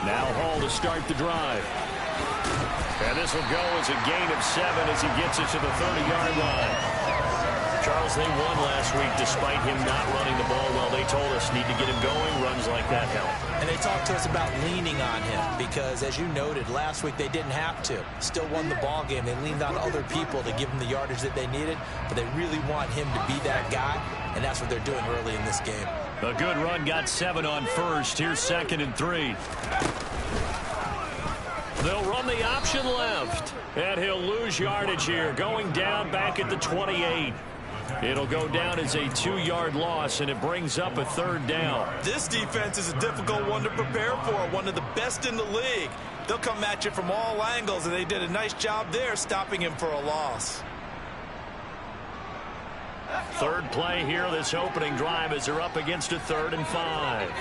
Now Hall to start the drive. And this will go as a gain of 7 as he gets it to the 30-yard line. Charles, they won last week despite him not running the ball well. They told us need to get him going. Runs like that help. And they talked to us about leaning on him because, as you noted, last week they didn't have to. Still won the ball game. They leaned on other people to give them the yardage that they needed, but they really want him to be that guy, and that's what they're doing early in this game. A good run got 7 on first. Here's 2nd and 3. They'll run the option left, and he'll lose yardage here, going down back at the 28. It'll go down as a 2-yard loss, and it brings up a 3rd down. This defense is a difficult one to prepare for, one of the best in the league. They'll come at you from all angles, and they did a nice job there stopping him for a loss. 3rd play here, this opening drive, as they're up against a 3rd and 5.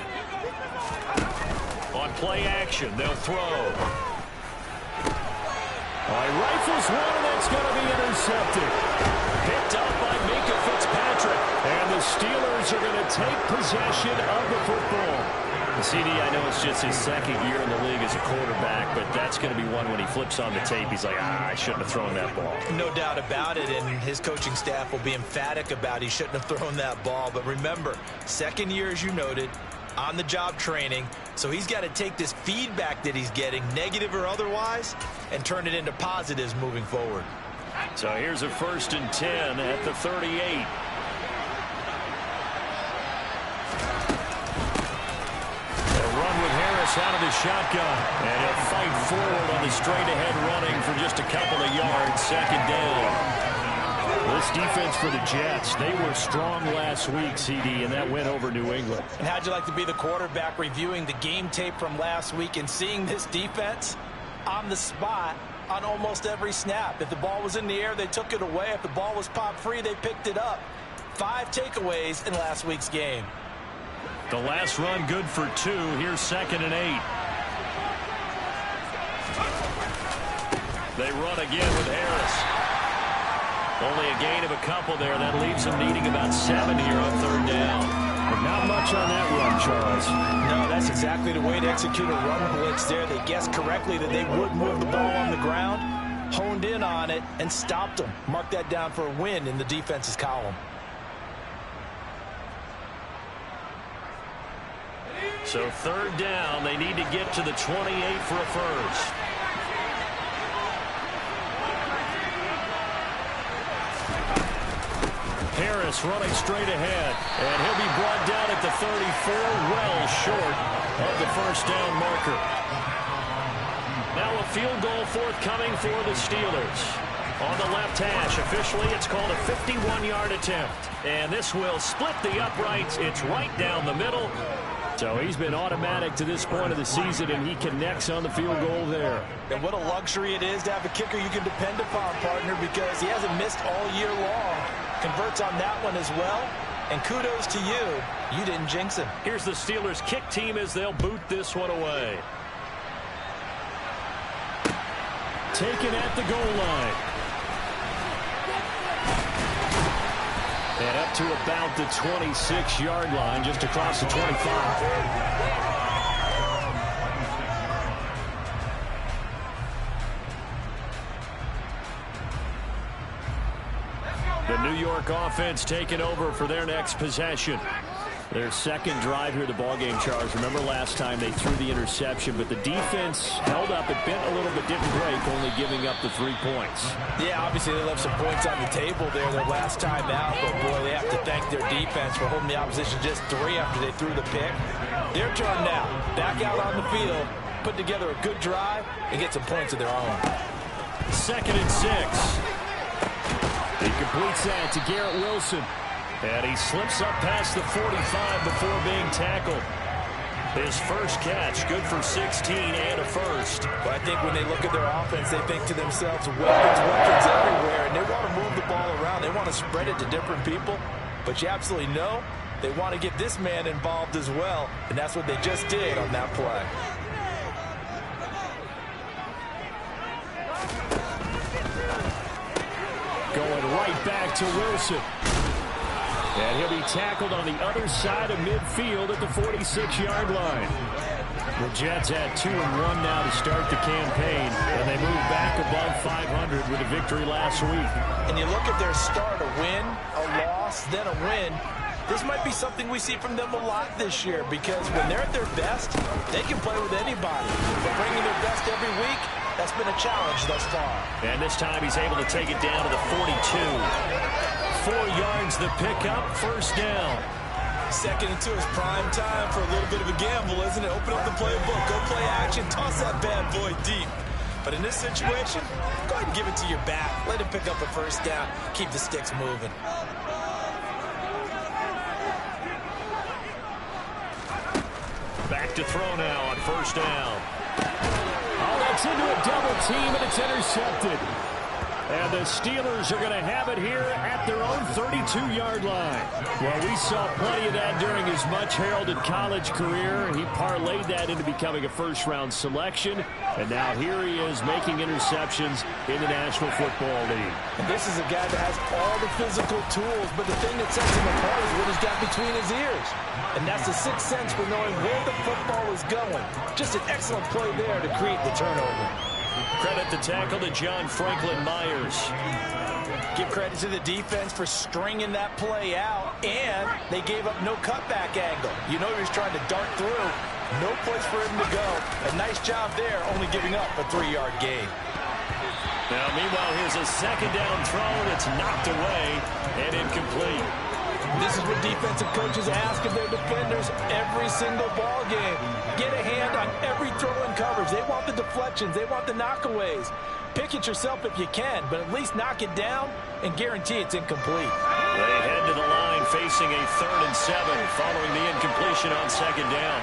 On play action, they'll throw. Rifles one, and that's going to be intercepted. Picked up by Minkah Fitzpatrick. And the Steelers are going to take possession of the football. CD, I know it's just his 2nd year in the league as a quarterback, but that's going to be one when he flips on the tape. He's like, I shouldn't have thrown that ball. No doubt about it, and his coaching staff will be emphatic about he shouldn't have thrown that ball. But remember, 2nd year, as you noted, on-the-job training, so he's got to take this feedback that he's getting, negative or otherwise, and turn it into positives moving forward. So here's a 1st and 10 at the 38. Out of the shotgun, and he'll fight forward on the straight-ahead running for just a couple of yards. 2nd down. This defense for the Jets, they were strong last week, CD, and that went over New England. And how'd you like to be the quarterback reviewing the game tape from last week and seeing this defense on the spot on almost every snap? If the ball was in the air, they took it away. If the ball was popped free, they picked it up. 5 takeaways in last week's game. The last run good for 2. Here's 2nd and 8. They run again with Harris. Only a gain of a couple there. That leaves them needing about 7 here on 3rd down. But not much on that run, Charles. No, that's exactly the way to execute a run blitz there. They guessed correctly that they would move the ball on the ground, honed in on it, and stopped them. Mark that down for a win in the defense's column. So 3rd down, they need to get to the 28 for a first. Harris running straight ahead, and he'll be brought down at the 34, well short of the 1st down marker. Now a field goal forthcoming for the Steelers. On the left hash, officially it's called a 51-yard attempt. And this will split the uprights. It's right down the middle. So he's been automatic to this point of the season, and he connects on the field goal there. And what a luxury it is to have a kicker you can depend upon, partner, because he hasn't missed all year long. Converts on that one as well. And kudos to you. You didn't jinx him. Here's the Steelers kick team as they'll boot this one away. Taken at the goal line. And up to about the 26-yard line, just across the 25. The New York offense taking over for their next possession. Their 2nd drive here, the ballgame, Charles. Remember last time they threw the interception, but the defense held up. It bent a little bit, didn't break, only giving up the 3 points. Yeah, obviously they left some points on the table there their last time out, but boy, they have to thank their defense for holding the opposition just 3 after they threw the pick. Their turn now. Back out on the field, put together a good drive, and get some points of their own. 2nd and 6. He completes that to Garrett Wilson. And he slips up past the 45 before being tackled. His first catch, good for 16 and a first. But I think when they look at their offense, they think to themselves, weapons everywhere, and they want to move the ball around. They want to spread it to different people. But you absolutely know they want to get this man involved as well, and that's what they just did on that play. Going right back to Wilson. And he'll be tackled on the other side of midfield at the 46-yard line. The Jets at 2-1 now to start the campaign, and they move back above 500 with a victory last week. And you look at their start, a win, a loss, then a win. This might be something we see from them a lot this year, because when they're at their best, they can play with anybody. But bringing their best every week, that's been a challenge thus far. And this time he's able to take it down to the 42. 4 yards the pickup, first down. 2nd and 2 is prime time for a little bit of a gamble, isn't it? Open up the playbook, go play action, toss that bad boy deep. But in this situation, go ahead and give it to your back. Let him pick up a first down, keep the sticks moving. Back to throw now on first down. Oh, that's into a double team, and it's intercepted. And the Steelers are going to have it here at their own 32-yard line. Well, we saw plenty of that during his much-heralded college career. He parlayed that into becoming a first-round selection. And now here he is making interceptions in the National Football League. And this is a guy that has all the physical tools, but the thing that sets him apart is what he's got between his ears. And that's the sixth sense for knowing where the football is going. Just an excellent play there to create the turnover. Credit the tackle to John Franklin Myers. Give credit to the defense for stringing that play out, and they gave up no cutback angle. You know he was trying to dart through. No place for him to go. A nice job there, only giving up a 3-yard gain. Now, meanwhile, here's a second down throw that's knocked away and incomplete. This is what defensive coaches ask of their defenders every single ball game. Get a hand on every throw in coverage. They want the deflections. They want the knockaways. Pick it yourself if you can, but at least knock it down and guarantee it's incomplete. They head to the line facing a 3rd and 7 following the incompletion on second down.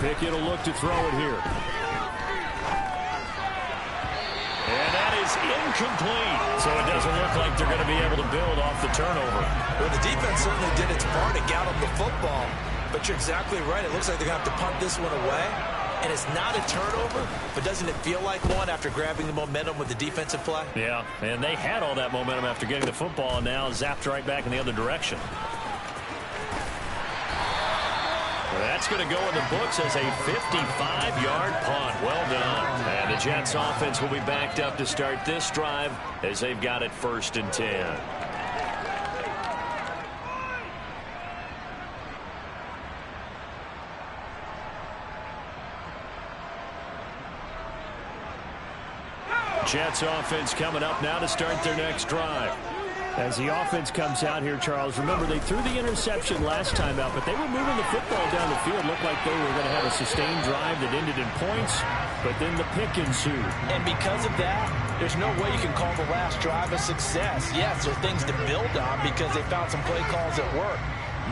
Pickett will look to throw it here. And that is incomplete. So it doesn't look like they're going to be able to build off the turnover. Well, the defense certainly did its part to gallop the football. But you're exactly right. It looks like they're going to have to punt this one away. And it's not a turnover, but doesn't it feel like one after grabbing the momentum with the defensive play? Yeah, and they had all that momentum after getting the football, and now zapped right back in the other direction. That's going to go in the books as a 55-yard punt. Well done. And the Jets offense will be backed up to start this drive as they've got it 1st and 10. Jets offense coming up now to start their next drive. As the offense comes out here, Charles, remember they threw the interception last time out, but they were moving the football down the field. Looked like they were going to have a sustained drive that ended in points, but then the pick ensued. And because of that, there's no way you can call the last drive a success. Yes, there are things to build on because they found some play calls that work.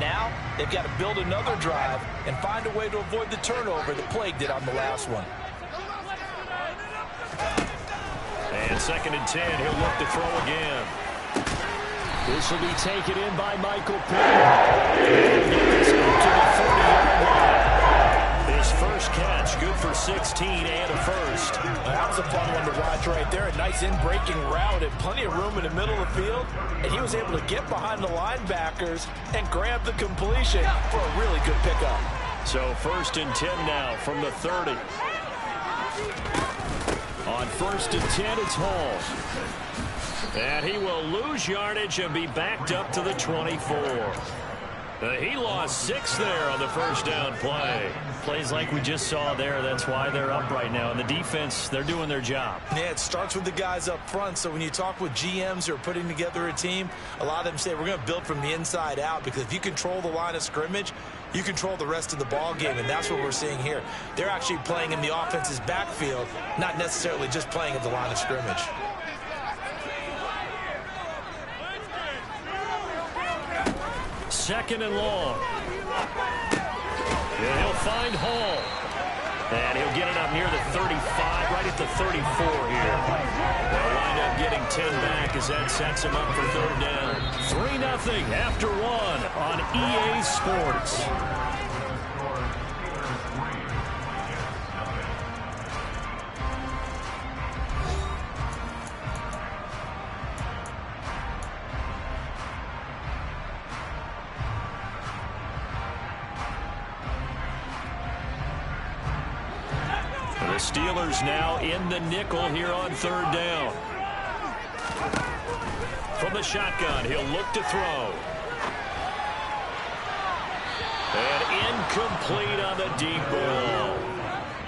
Now, they've got to build another drive and find a way to avoid the turnover that plagued it on the last one. And 2nd and 10, he'll look to throw again. This will be taken in by Michael Pittman. This up to the 40-yard line. His first catch, good for 16 and a first. That was a fun one to watch right there. A nice in-breaking route and plenty of room in the middle of the field. And he was able to get behind the linebackers and grab the completion for a really good pickup. So 1st and 10 now from the 30. On 1st and 10, it's Hall. And he will lose yardage and be backed up to the 24. He lost 6 there on the first down play. Plays like we just saw there. That's why they're up right now. And the defense, they're doing their job. Yeah, it starts with the guys up front. So when you talk with GMs who are putting together a team, a lot of them say we're going to build from the inside out, because if you control the line of scrimmage, you control the rest of the ball game, and that's what we're seeing here. They're actually playing in the offense's backfield, not necessarily just playing at the line of scrimmage. Second and long. And he'll find Hall. And he'll get it up near the 35, right at the 34 here. They'll wind up getting 10 back as that sets him up for 3rd down. 3-0 after 1 on EA Sports. The Steelers now in the nickel here on third down. From the shotgun, he'll look to throw. And incomplete on the deep ball.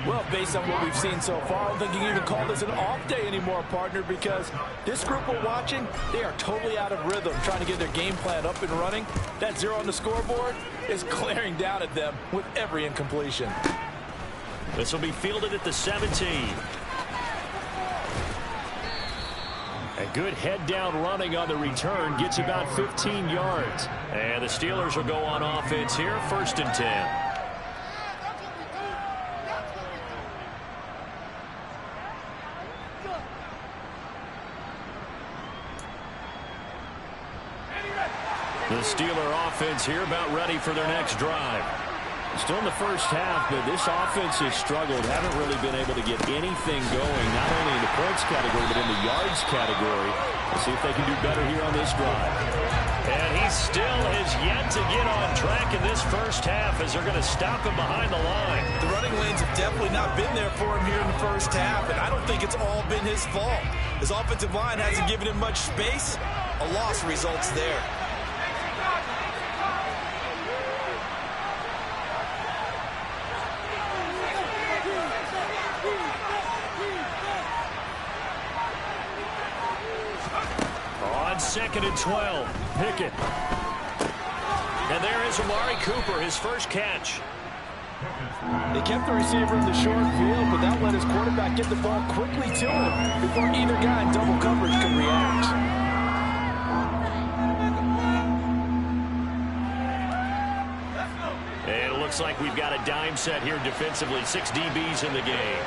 Well, based on what we've seen so far, I don't think you can even call this an off day anymore, partner, because this group we're watching, they are totally out of rhythm, trying to get their game plan up and running. That 0 on the scoreboard is glaring down at them with every incompletion. This will be fielded at the 17. A good head-down running on the return, gets about 15 yards. And the Steelers will go on offense here, 1st and 10. The Steeler offense here about ready for their next drive. Still in the first half, but this offense has struggled. Haven't really been able to get anything going, not only in the points category, but in the yards category. Let's see if they can do better here on this drive. And he still has yet to get on track in this first half as they're going to stop him behind the line. The running lanes have definitely not been there for him here in the first half, and I don't think it's all been his fault. His offensive line hasn't given him much space. A loss results there. On 2nd and 12, Pickett. And there is Amari Cooper, his first catch. They kept the receiver in the short field, but that let his quarterback get the ball quickly to him before either guy in double coverage could react. And it looks like we've got a dime set here defensively. 6 DBs in the game.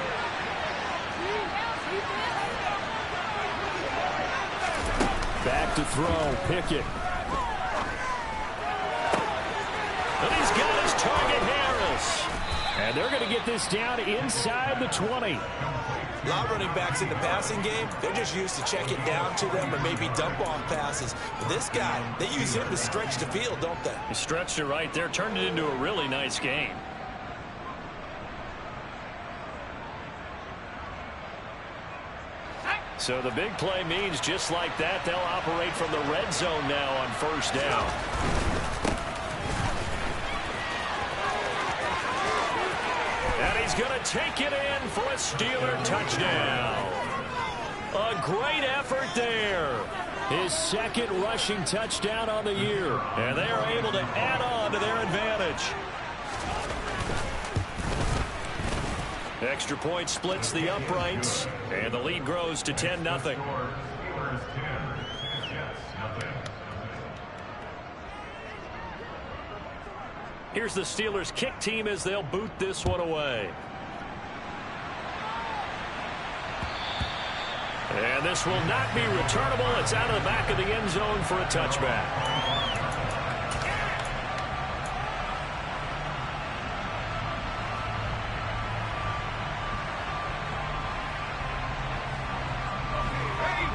Back to throw, Pickett. And he's got his target, Harris. And they're going to get this down inside the 20. A lot of running backs in the passing game, they're just used to check it down to them or maybe dump off passes. But this guy, they use him to stretch the field, don't they? He stretched it right there, turned it into a really nice game. So the big play means just like that, they'll operate from the red zone now on 1st down. And he's going to take it in for a Steeler touchdown. A great effort there. His 2nd rushing touchdown on the year. And they are able to add on to their advantage. Extra point splits the uprights, and the lead grows to 10-0. Here's the Steelers kick team as they'll boot this one away. And this will not be returnable. It's out of the back of the end zone for a touchback.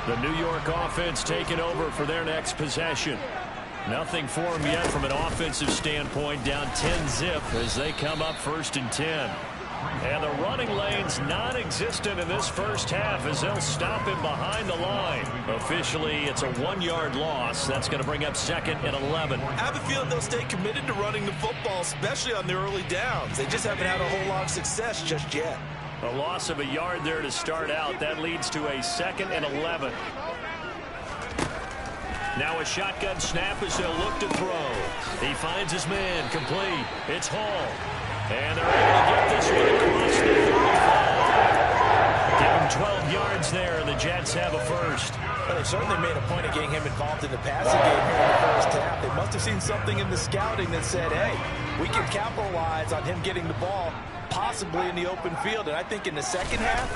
The New York offense taking over for their next possession. Nothing for them yet from an offensive standpoint, down 10-zip as they come up 1st and 10. And the running lane's non-existent in this first half as they'll stop him behind the line. Officially, it's a 1-yard loss. That's going to bring up 2nd and 11. I have a feeling they'll stay committed to running the football, especially on the early downs. They just haven't had a whole lot of success just yet. A loss of a yard there to start out. That leads to a 2nd and 11. Now a shotgun snap as they'll look to throw. He finds his man, complete. It's Hall. And they're able to get this one across the 35. Give him 12 yards there, and the Jets have a first. Well, they certainly made a point of getting him involved in the passing game here in the first half. They must have seen something in the scouting that said, hey, we can capitalize on him getting the ball possibly in the open field. And I think in the second half,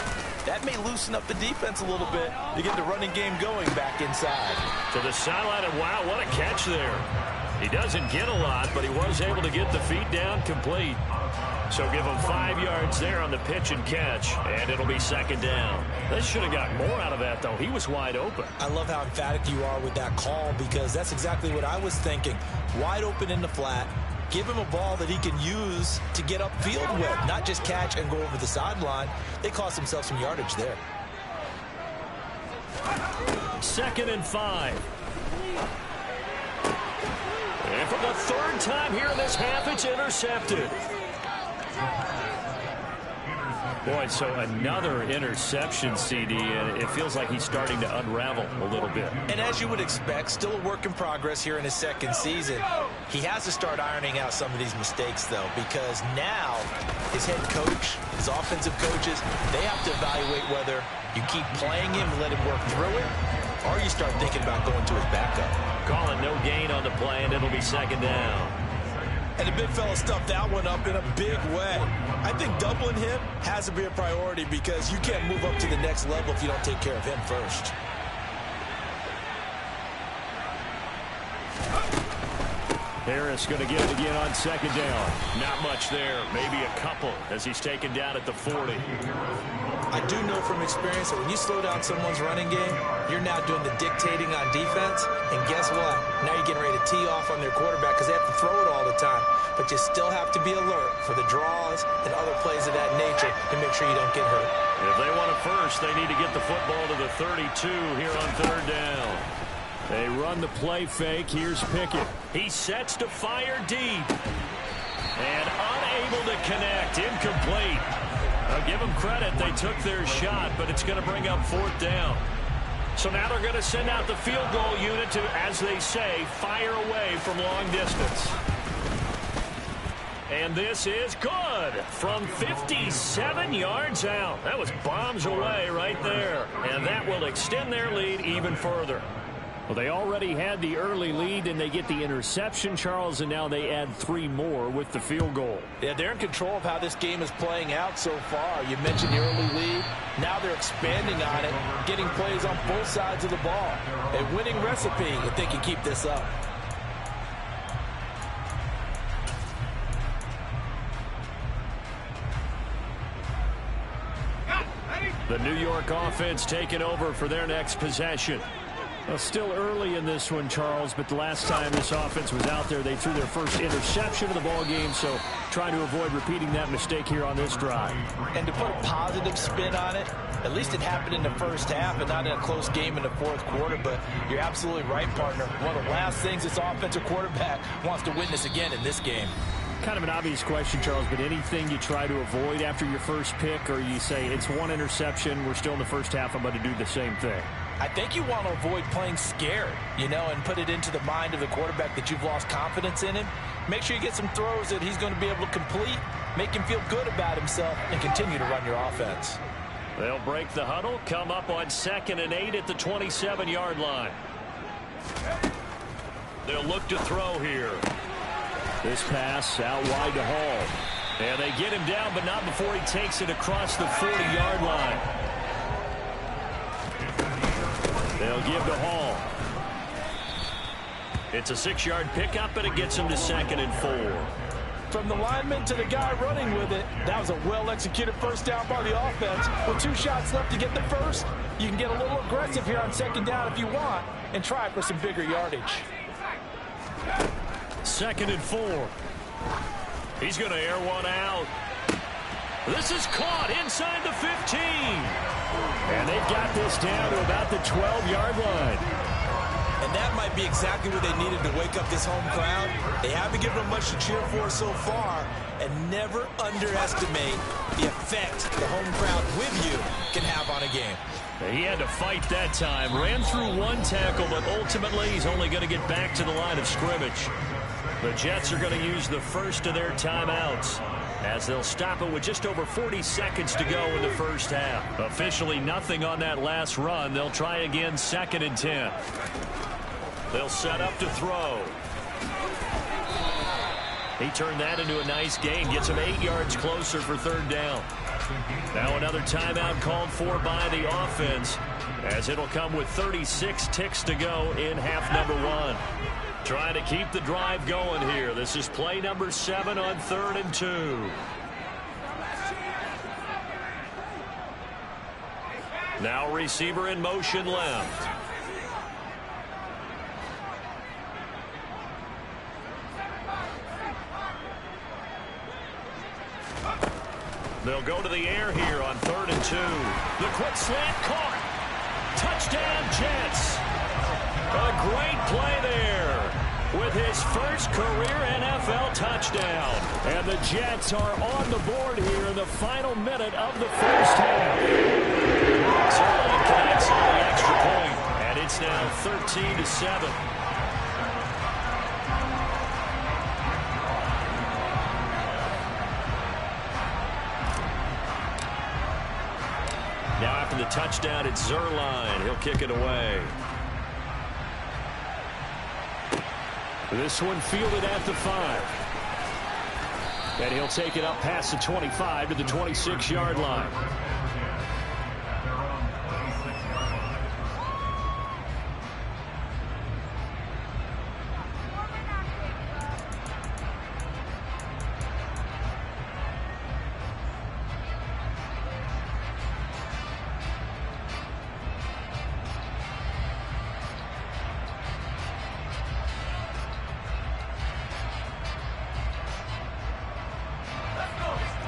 that may loosen up the defense a little bit to get the running game going back inside. To the sideline, and wow, what a catch there. He doesn't get a lot, but he was able to get the feet down complete. So give him 5 yards there on the pitch and catch, and it'll be 2nd down. They should have got more out of that, though. He was wide open. I love how emphatic you are with that call because that's exactly what I was thinking. Wide open in the flat. Give him a ball that he can use to get upfield with, not just catch and go over the sideline. They cost themselves some yardage there. 2nd and 5. And for the 3rd time here in this half, it's intercepted. Boy, so another interception, CD, and it feels like he's starting to unravel a little bit. And as you would expect, still a work in progress here in his 2nd season. He has to start ironing out some of these mistakes, though, because now his head coach, his offensive coaches, they have to evaluate whether you keep playing him and let him work through it, or you start thinking about going to his backup. Calling no gain on the play, and it'll be 2nd down. And the big fella stuffed that one up in a big way. I think doubling him has to be a priority because you can't move up to the next level if you don't take care of him first. Harris going to get it again on 2nd down. Not much there. Maybe a couple as he's taken down at the 40. I do know from experience that when you slow down someone's running game, you're now doing the dictating on defense. And guess what? Now you're getting ready to tee off on their quarterback because they have to throw it all the time. But you still have to be alert for the draws and other plays of that nature to make sure you don't get hurt. If they want it first, they need to get the football to the 32 here on 3rd down. They run the play fake. Here's Pickett. He sets to fire deep. And unable to connect. Incomplete. I'll give them credit. They took their shot, but it's going to bring up 4th down. So now they're going to send out the field goal unit to, as they say, fire away from long distance. And this is good from 57 yards out. That was bombs away right there. And that will extend their lead even further. Well, they already had the early lead, and they get the interception, Charles, and now they add 3 more with the field goal. Yeah, they're in control of how this game is playing out so far. You mentioned the early lead. Now they're expanding on it, getting plays on both sides of the ball. A winning recipe if they can keep this up. The New York offense taking over for their next possession. Well, still early in this one, Charles, but the last time this offense was out there, they threw their first interception of the ball game, so trying to avoid repeating that mistake here on this drive. And to put a positive spin on it, at least it happened in the first half and not in a close game in the 4th quarter, but you're absolutely right, partner. One of the last things this offensive quarterback wants to witness again in this game. Kind of an obvious question, Charles, but anything you try to avoid after your first pick, or you say it's one interception, we're still in the first half, I'm going to do the same thing? I think you want to avoid playing scared, and put it into the mind of the quarterback that you've lost confidence in him. Make sure you get some throws that he's going to be able to complete, make him feel good about himself, and continue to run your offense. They'll break the huddle, come up on 2nd and 8 at the 27-yard line. They'll look to throw here. This pass out wide to Hall. And they get him down, but not before he takes it across the 40-yard line. They'll give to Hall. It's a 6-yard pickup, and it gets him to 2nd and 4. From the lineman to the guy running with it, that was a well-executed first down by the offense. With 2 shots left to get the first, you can get a little aggressive here on 2nd down if you want and try for some bigger yardage. 2nd and 4. He's going to air one out. This is caught inside the 15. And they've got this down to about the 12-yard line. And that might be exactly what they needed to wake up this home crowd. They haven't given them much to cheer for so far. And never underestimate the effect the home crowd with you can have on a game. He had to fight that time. Ran through 1 tackle, but ultimately he's only going to get back to the line of scrimmage. The Jets are going to use the first of their timeouts, as they'll stop it with just over 40 seconds to go in the first half. Officially nothing on that last run. They'll try again 2nd and 10. They'll set up to throw. He turned that into a nice gain. Gets him 8 yards closer for 3rd down. Now another timeout called for by the offense, as it'll come with 36 ticks to go in half number 1. Trying to keep the drive going here. This is play number 7 on 3rd and 2. Now receiver in motion left. They'll go to the air here on 3rd and 2. The quick slant caught. Touchdown, Jets. A great play there with his first career NFL touchdown. And the Jets are on the board here in the final minute of the first half. Zerline connects on the extra point, and it's now 13-7. Now after the touchdown, it's Zerline. He'll kick it away. This one fielded at the 5. And he'll take it up past the 25 to the 26-yard line.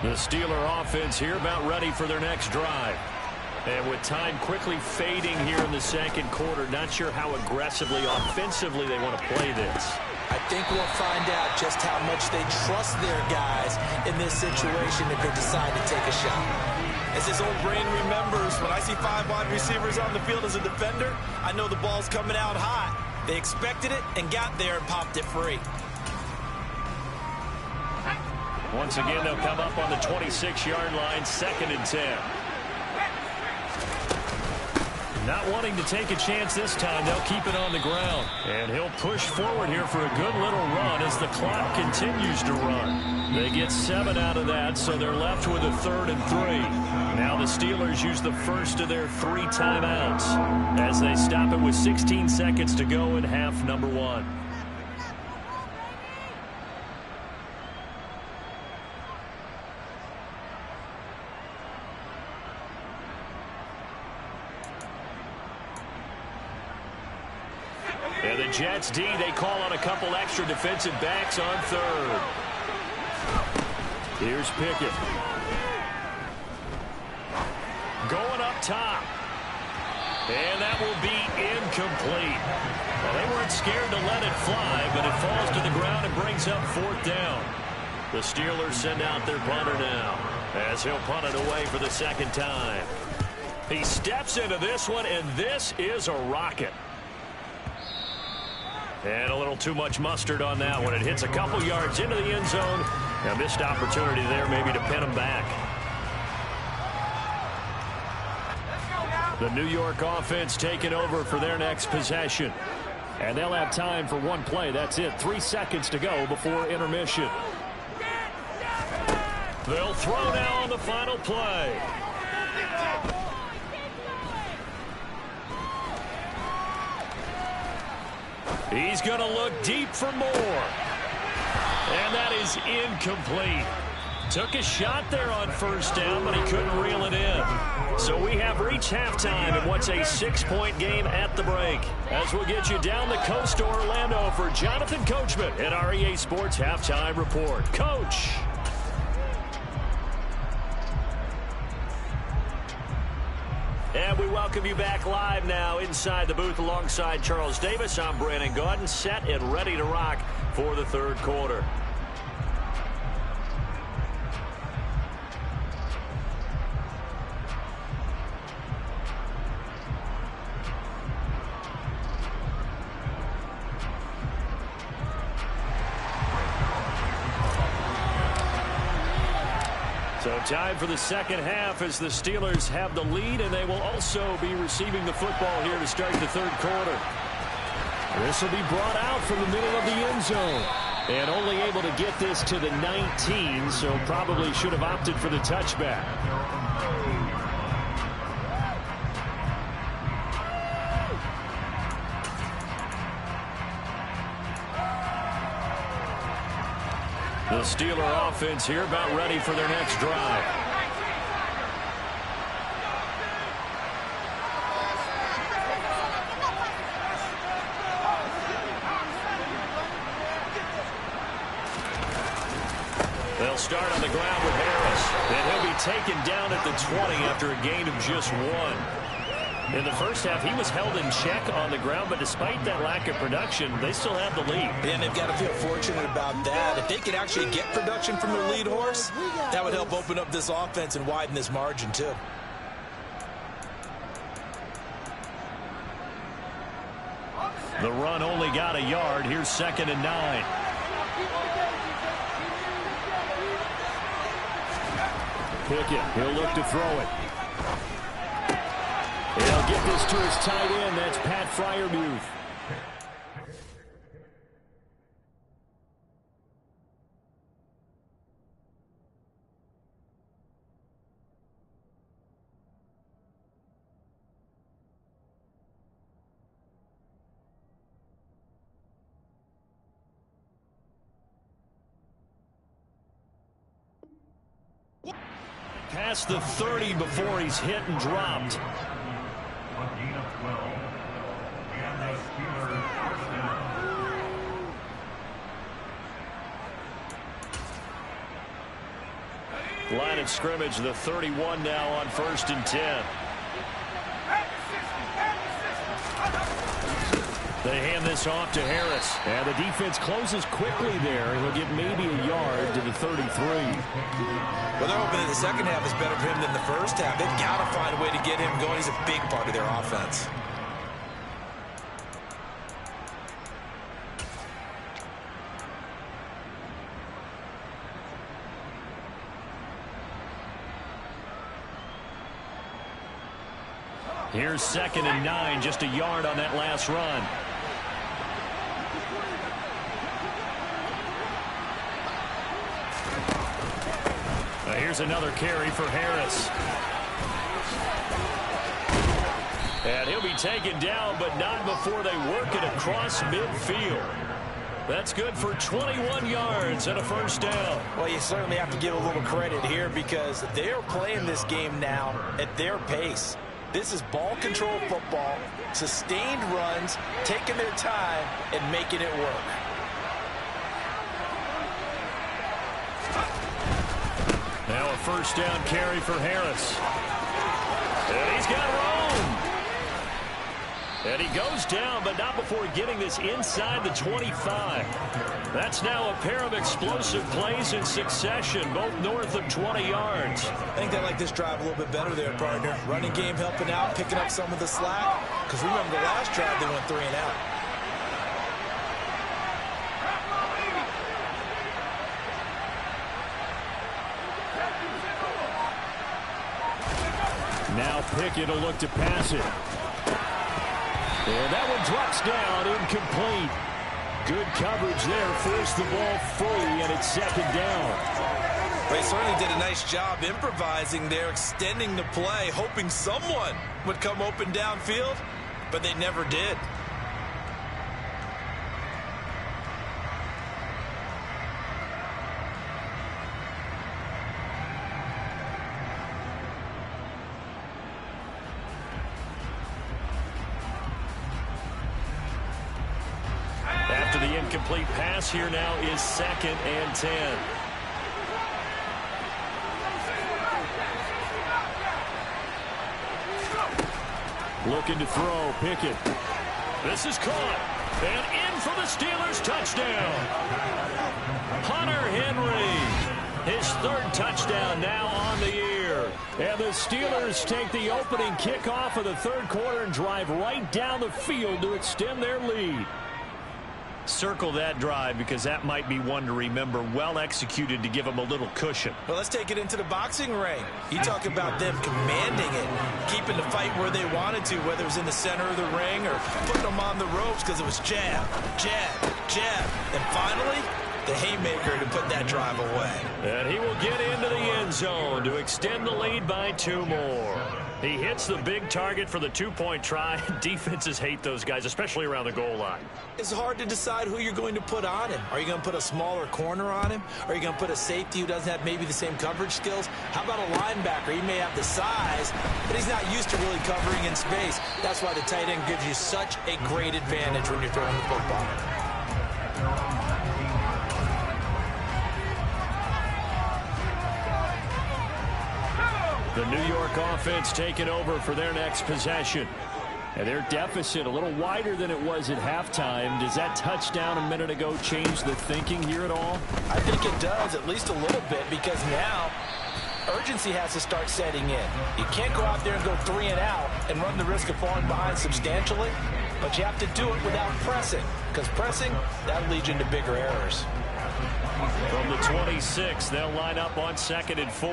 The Steeler offense here about ready for their next drive. And with time quickly fading here in the second quarter, not sure how aggressively, offensively they want to play this. I think we'll find out just how much they trust their guys in this situation if they decide to take a shot. As his old brain remembers, when I see 5 wide receivers on the field as a defender, I know the ball's coming out hot. They expected it and got there and popped it free. Once again, they'll come up on the 26-yard line, 2nd and 10. Not wanting to take a chance this time, they'll keep it on the ground. And he'll push forward here for a good little run as the clock continues to run. They get 7 out of that, so they're left with a 3rd and 3. Now the Steelers use the first of their 3 timeouts as they stop it with 16 seconds to go in half number 1. And the Jets D, they call on a couple extra defensive backs on 3rd. Here's Pickett. Going up top. And that will be incomplete. Well, they weren't scared to let it fly, but it falls to the ground and brings up 4th down. The Steelers send out their punter now as he'll punt it away for the 2nd time. He steps into this one, and this is a rocket. And a little too much mustard on that one. It hits a couple yards into the end zone. A missed opportunity there maybe to pin him back. The New York offense taking over for their next possession. And they'll have time for one play. That's it. 3 seconds to go before intermission. They'll throw now on the final play. He's going to look deep for more. And that is incomplete. Took a shot there on 1st down, but he couldn't reel it in. So we have reached halftime in what's a 6-point game at the break. As we'll get you down the coast to Orlando for Jonathan Coachman at our EA Sports Halftime Report. Coach. And we welcome you back live now inside the booth alongside Charles Davis. I'm Brandon Gaudin, set and ready to rock for the 3rd quarter. So time for the 2nd half as the Steelers have the lead, and they will also be receiving the football here to start the 3rd quarter. This will be brought out from the middle of the end zone. And only able to get this to the 19, so probably should have opted for the touchback. The Steeler offense here about ready for their next drive. They'll start on the ground with Harris, and he'll be taken down at the 20 after a gain of just 1. In the first half, he was held in check on the ground, but despite that lack of production, they still have the lead. And they've got to feel fortunate about that. If they could actually get production from their lead horse, that would help open up this offense and widen this margin, too. The run only got a yard. Here's 2nd and 9. Pickett, he'll look to throw it. He'll get this to his tight end. That's Pat Freiermuth. Past the 30 before he's hit and dropped. Line of scrimmage, the 31 now on 1st and 10. They hand this off to Harris. And the defense closes quickly there. He'll get maybe a yard to the 33. Well, they're hoping that the second half is better for him than the first half. They've got to find a way to get him going. He's a big part of their offense. Here's 2nd and 9, just a yard on that last run. Here's another carry for Harris. And he'll be taken down, but not before they work it across midfield. That's good for 21 yards and a 1st down. Well, you certainly have to give a little credit here because they're playing this game now at their pace. This is ball control football, sustained runs, taking their time and making it work. Now a 1st down carry for Harris. And he's got room. And he goes down, but not before getting this inside the 25. That's now a pair of explosive plays in succession, both north of 20 yards. I think they like this drive a little bit better there, partner. Running game helping out, picking up some of the slack. Because remember, the last drive, they went 3 and out. Now Pickett will look to pass it. And that one drops down, incomplete. Good coverage there, forced the ball free, and it's 2nd down. They certainly did a nice job improvising there, extending the play, hoping someone would come open downfield, but they never did. After the incomplete pass, here now is 2nd and 10. Looking to throw, Pickett. This is caught. And in for the Steelers touchdown. Hunter Henry. His 3rd touchdown now on the year. And the Steelers take the opening kickoff of the 3rd quarter and drive right down the field to extend their lead. Circle that drive because that might be one to remember. Well executed to give them a little cushion. Well, let's take it into the boxing ring. You talk about them commanding it, keeping the fight where they wanted to, whether it was in the center of the ring or putting them on the ropes because it was jab, jab, jab. And finally, the haymaker to put that drive away. And he will get into the end zone to extend the lead by 2 more. He hits the big target for the 2-point try. Defenses hate those guys, especially around the goal line. It's hard to decide who you're going to put on him. Are you going to put a smaller corner on him? Are you going to put a safety who doesn't have maybe the same coverage skills? How about a linebacker? He may have the size, but he's not used to really covering in space. That's why the tight end gives you such a great advantage when you're throwing the football. The New York offense taking over for their next possession. And their deficit a little wider than it was at halftime. Does that touchdown a minute ago change the thinking here at all? I think it does, at least a little bit, because now urgency has to start setting in. You can't go out there and go 3 and out and run the risk of falling behind substantially, but you have to do it without pressing, because pressing, that leads you into bigger errors. From the 26, they'll line up on 2nd and 4.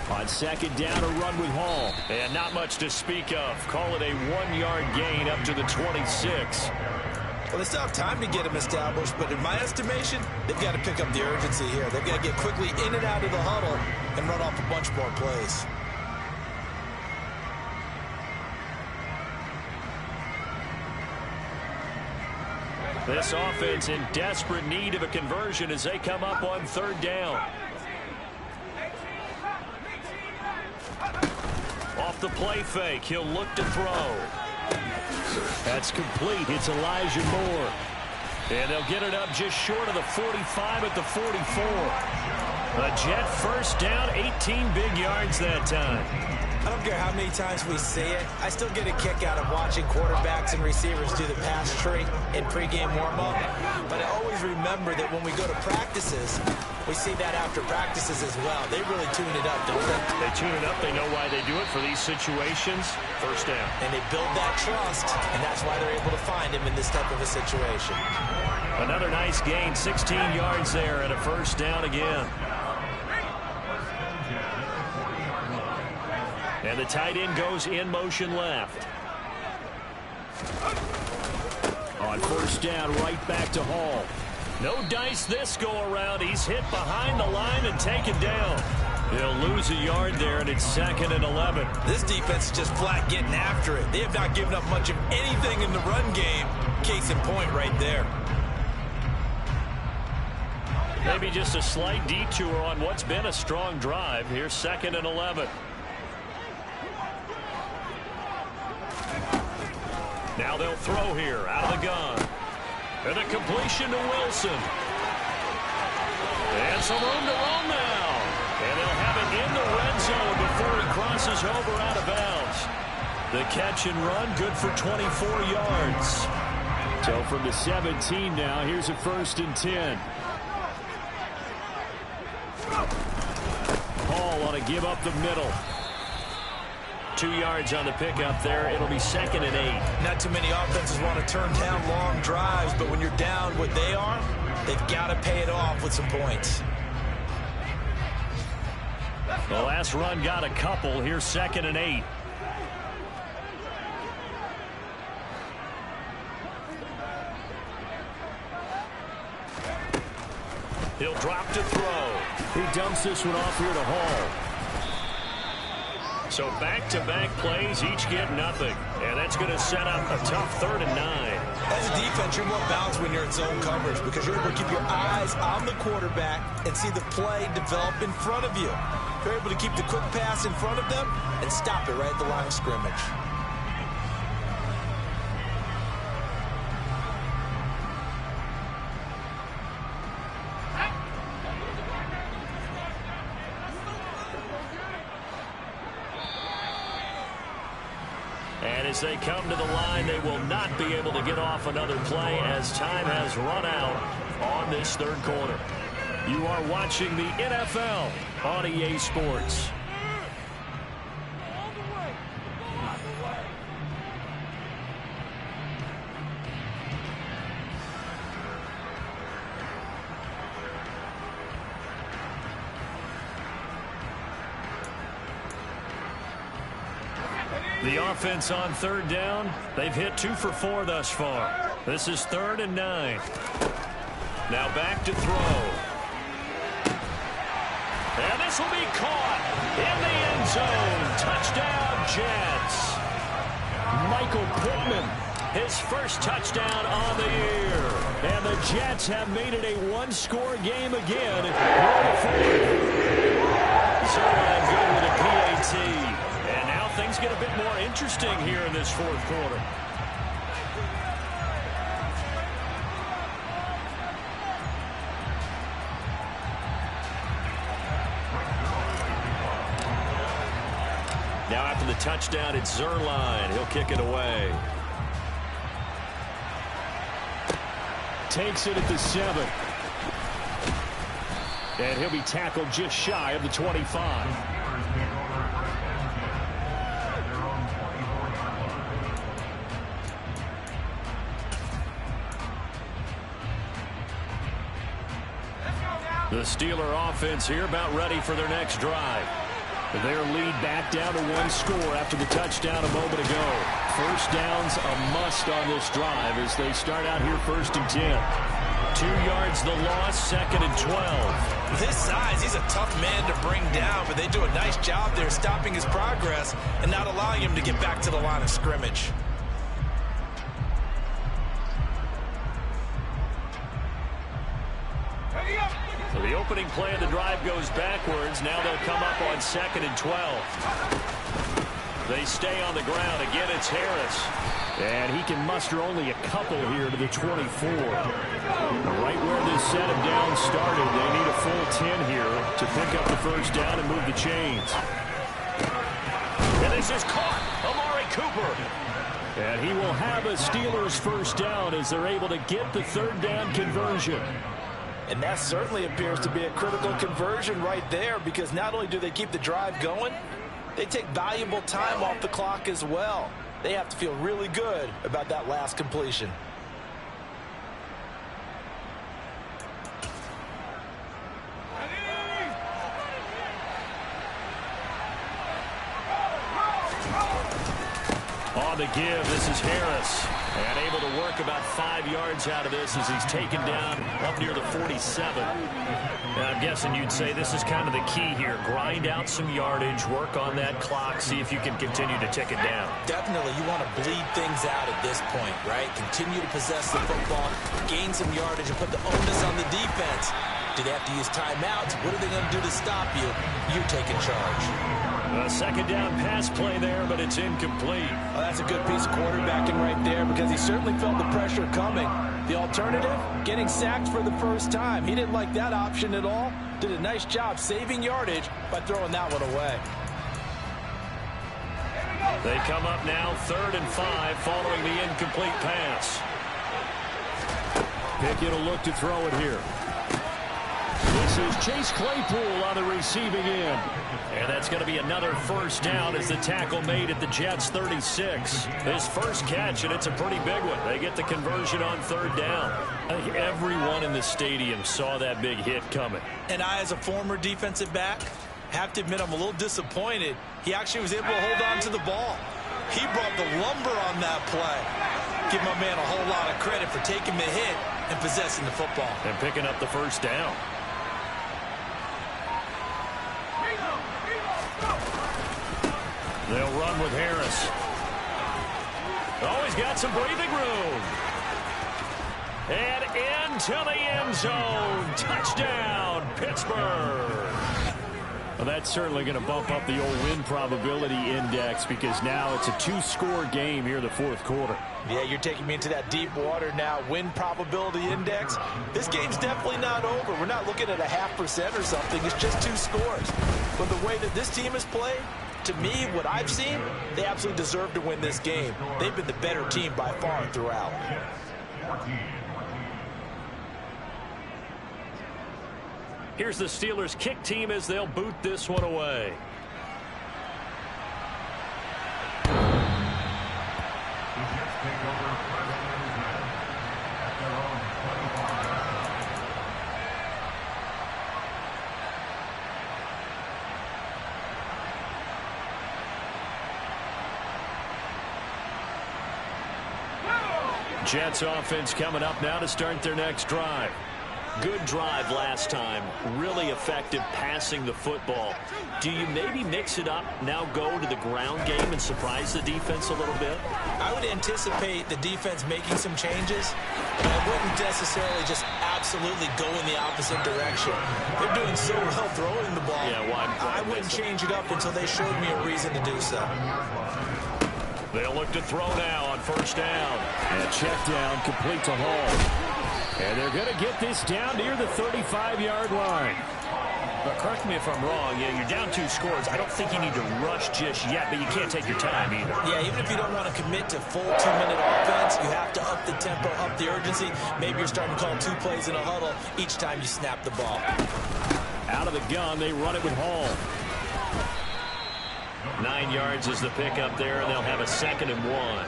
On 2nd down, a run with Hall. And not much to speak of. Call it a 1-yard gain up to the 26. Well, they still have time to get him established, but in my estimation, they've got to pick up the urgency here. They've got to get quickly in and out of the huddle and run off a bunch more plays. This offense in desperate need of a conversion as they come up on 3rd down. Off the play fake, he'll look to throw. That's complete. It's Elijah Moore. And they'll get it up just short of the 45 at the 44. A Jet first down, 18 big yards that time. I don't care how many times we see it. I still get a kick out of watching quarterbacks and receivers do the pass tree in pregame warm-up. But I always remember that when we go to practices, we see that after practices as well. They really tune it up, don't they? They tune it up. They know why they do it for these situations. First down. And they build that trust, and that's why they're able to find him in this type of a situation. Another nice gain, 16 yards there and a first down again. And the tight end goes in motion left. On first down, right back to Hall. No dice this go around. He's hit behind the line and taken down. He'll lose a yard there, and it's 2nd and 11. This defense is just flat getting after it. They have not given up much of anything in the run game. Case in point right there. Maybe just a slight detour on what's been a strong drive. Here's 2nd and 11. Now they'll throw here out of the gun. And a completion to Wilson. And some room to roam now. And they'll have it in the red zone before he crosses over out of bounds. The catch and run good for 24 yards. So from the 17 now, here's a 1st and 10. Hall on a give up the middle. 2 yards on the pickup there. It'll be 2nd and 8. Not too many offenses want to turn down long drives, but when you're down what they are, they've got to pay it off with some points. The last run got a couple. Here's 2nd and 8. He'll drop to throw. He dumps this one off here to Hall. So back-to-back plays, each get nothing. And that's going to set up a tough 3rd and 9. As a defense, you're more balanced when you're in zone coverage because you're able to keep your eyes on the quarterback and see the play develop in front of you. You're able to keep the quick pass in front of them and stop it right at the line of scrimmage. And as they come to the line, they will not be able to get off another play as time has run out on this 3rd quarter. You are watching the NFL on EA Sports. The offense on 3rd down, they've hit 2 for 4 thus far. This is 3rd and 9. Now back to throw. And this will be caught in the end zone. Touchdown, Jets. Michael Pittman, his first touchdown on the year. And the Jets have made it a one-score game again. Zerline good with a PAT. And now things get a bit more interesting here in this 4th quarter. Now after the touchdown, it's Zuerlein. He'll kick it away. Takes it at the 7. And he'll be tackled just shy of the 25. The Steeler offense here about ready for their next drive. Their lead back down to 1 score after the touchdown a moment ago. First down's a must on this drive as they start out here 1st and 10. 2 yards the loss, 2nd and 12. With his size, he's a tough man to bring down, but they do a nice job there stopping his progress and not allowing him to get back to the line of scrimmage. So the opening play of the drive goes backwards. Now they'll come up on 2nd and 12. They stay on the ground. Again, it's Harris. And he can muster only a couple here to the 24. Right where this set of downs started, they need a full 10 here to pick up the first down and move the chains. And this is caught. Amari Cooper. And he will have a Steelers first down as they're able to get the 3rd down conversion. And that certainly appears to be a critical conversion right there, because not only do they keep the drive going, they take valuable time off the clock as well. They have to feel really good about that last completion. On the give, this is Harris. And able to work about 5 yards out of this as he's taken down up near the 47. And I'm guessing you'd say this is kind of the key here. Grind out some yardage, work on that clock, see if you can continue to tick it down. Definitely, you want to bleed things out at this point, right? Continue to possess the football, gain some yardage, and put the onus on the defense. Do they have to use timeouts? What are they going to do to stop you? You're taking charge. A 2nd down pass play there, but it's incomplete. Well, that's a good piece of quarterbacking right there, because he certainly felt the pressure coming. The alternative, getting sacked for the first time. He didn't like that option at all. Did a nice job saving yardage by throwing that one away. They come up now 3rd and 5 following the incomplete pass. Pickett will look to throw it here. This is Chase Claypool on the receiving end. And that's going to be another first down as the tackle made at the Jets' 36. His first catch, and it's a pretty big one. They get the conversion on 3rd down. I think everyone in the stadium saw that big hit coming. And I, as a former defensive back, have to admit I'm a little disappointed. He actually was able to hold on to the ball. He brought the lumber on that play. Give my man a whole lot of credit for taking the hit and possessing the football. And picking up the first down. They'll run with Harris. Oh, he's got some breathing room. And into the end zone. Touchdown, Pittsburgh. Well, that's certainly going to bump up the old win probability index, because now it's a 2-score game here in the 4th quarter. Yeah, you're taking me into that deep water now. Win probability index. This game's definitely not over. We're not looking at a 0.5% or something. It's just 2 scores. But the way that this team has played, to me, what I've seen, they absolutely deserve to win this game. They've been the better team by far throughout. Here's the Steelers kick team as they'll boot this one away. Jets offense coming up now to start their next drive. Good drive last time. Really effective passing the football. Do you maybe mix it up, now go to the ground game and surprise the defense a little bit? I would anticipate the defense making some changes, but I wouldn't necessarily just absolutely go in the opposite direction. They're doing so well throwing the ball. Yeah, why I wouldn't change it up until they showed me a reason to do so. They'll look to throw now on first down. And a check down complete to Hall. And they're going to get this down near the 35-yard line. But correct me if I'm wrong. Yeah, you're down 2 scores. I don't think you need to rush just yet, but you can't take your time either. Yeah, even if you don't want to commit to full 2-minute offense, you have to up the tempo, up the urgency. Maybe you're starting to call 2 plays in a huddle each time you snap the ball. Out of the gun, they run it with Hall. 9 yards is the pickup there, and they'll have a 2nd and 1.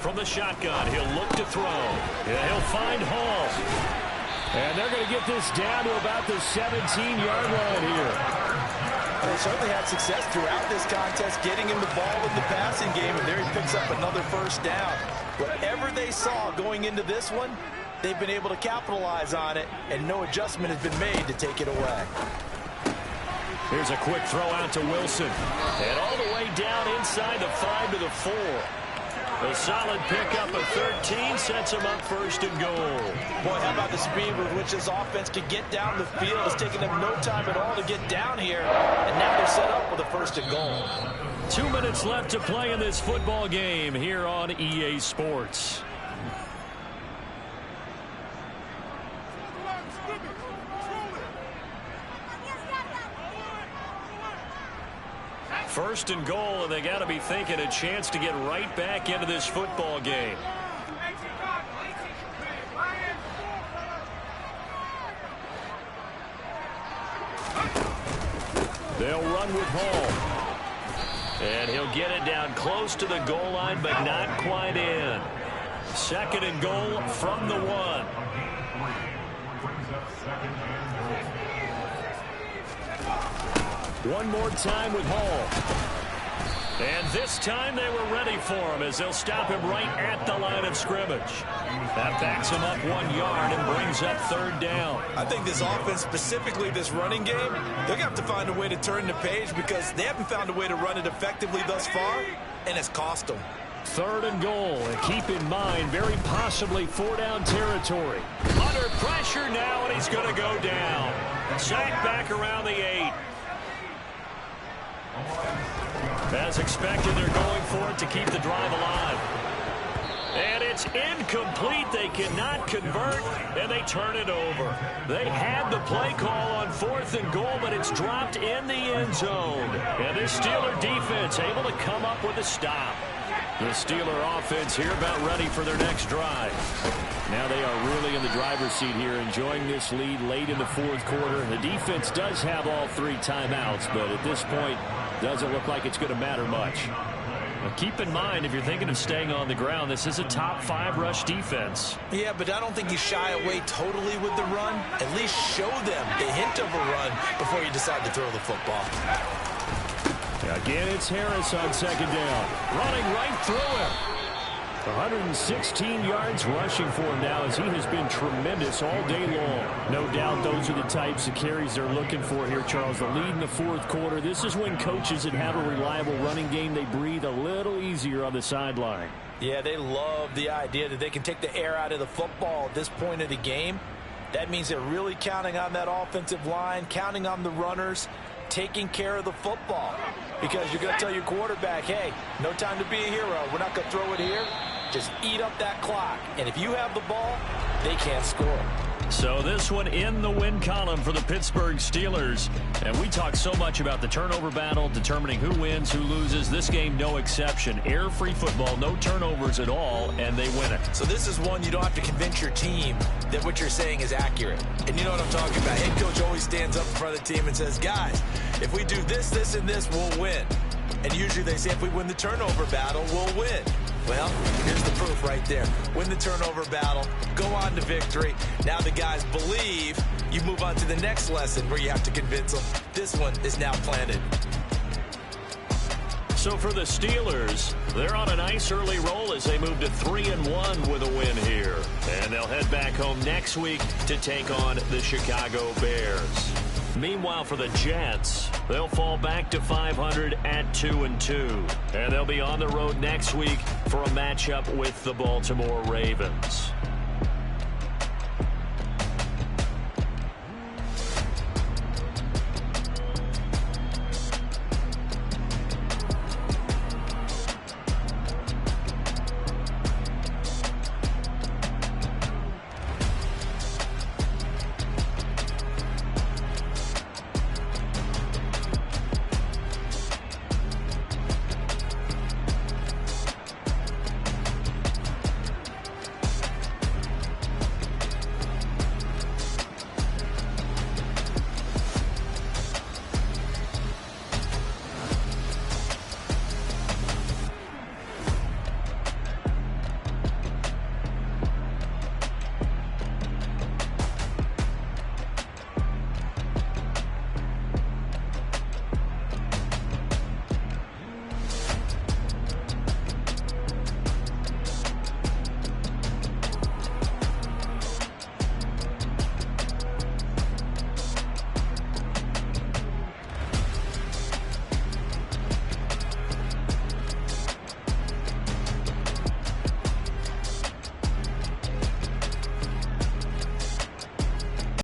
From the shotgun, he'll look to throw. Yeah, he'll find Hall. And they're going to get this down to about the 17-yard line here. They certainly had success throughout this contest, getting him the ball in the passing game, and there he picks up another first down. Whatever they saw going into this one, they've been able to capitalize on it, and no adjustment has been made to take it away. Here's a quick throw out to Wilson. And all the way down inside the 5 to the 4. A solid pickup of 13 sets him up 1st and goal. Boy, how about the speed with which this offense could get down the field? It's taken them no time at all to get down here, and now they're set up with a 1st and goal. 2 minutes left to play in this football game here on EA Sports. First and goal, and they got to be thinking a chance to get right back into this football game. They'll run with Hall. And he'll get it down close to the goal line, but not quite in. 2nd and goal from the 1. One more time with Hall. And this time they were ready for him as they'll stop him right at the line of scrimmage. That backs him up 1 yard and brings up 3rd down. I think this offense, specifically this running game, they're going to have to find a way to turn the page because they haven't found a way to run it effectively thus far, and it's cost them. 3rd and goal. And keep in mind, very possibly 4-down territory. Under pressure now, and he's going to go down. Sacked back around the 8. As expected, they're going for it to keep the drive alive. And it's incomplete. They cannot convert, and they turn it over. They had the play call on 4th and goal, but it's dropped in the end zone. And this Steeler defense able to come up with a stop. The Steeler offense here about ready for their next drive. Now they are really in the driver's seat here, enjoying this lead late in the 4th quarter. The defense does have all 3 timeouts, but at this point, doesn't look like it's going to matter much. Now keep in mind, if you're thinking of staying on the ground, this is a top 5 rush defense. Yeah, but I don't think you shy away totally with the run. At least show them the hint of a run before you decide to throw the football. Again, it's Harris on 2nd down. Running right through him. 116 yards rushing for him now as he has been tremendous all day long. No doubt those are the types of carries they're looking for here, Charles. The lead in the 4th quarter. This is when coaches that have a reliable running game, they breathe a little easier on the sideline. Yeah, they love the idea that they can take the air out of the football at this point of the game. That means they're really counting on that offensive line, counting on the runners, taking care of the football. Because you're going to tell your quarterback, hey, no time to be a hero. We're not going to throw it here. Just eat up that clock. And if you have the ball, they can't score. So this one in the win column for the Pittsburgh Steelers. And we talk so much about the turnover battle, determining who wins, who loses. This game, no exception. Air-free football, no turnovers at all, and they win it. So this is one you don't have to convince your team that what you're saying is accurate. And you know what I'm talking about. Head coach always stands up in front of the team and says, guys, if we do this, this, and this, we'll win. And usually they say if we win the turnover battle, we'll win. Well, here's the proof right there. Win the turnover battle, go on to victory. Now the guys believe. You move on to the next lesson where you have to convince them. This one is now planted. So for the Steelers, they're on a nice early roll as they move to 3-1 with a win here. And they'll head back home next week to take on the Chicago Bears. Meanwhile, for the Jets, they'll fall back to 500 at 2-2. And they'll be on the road next week for a matchup with the Baltimore Ravens.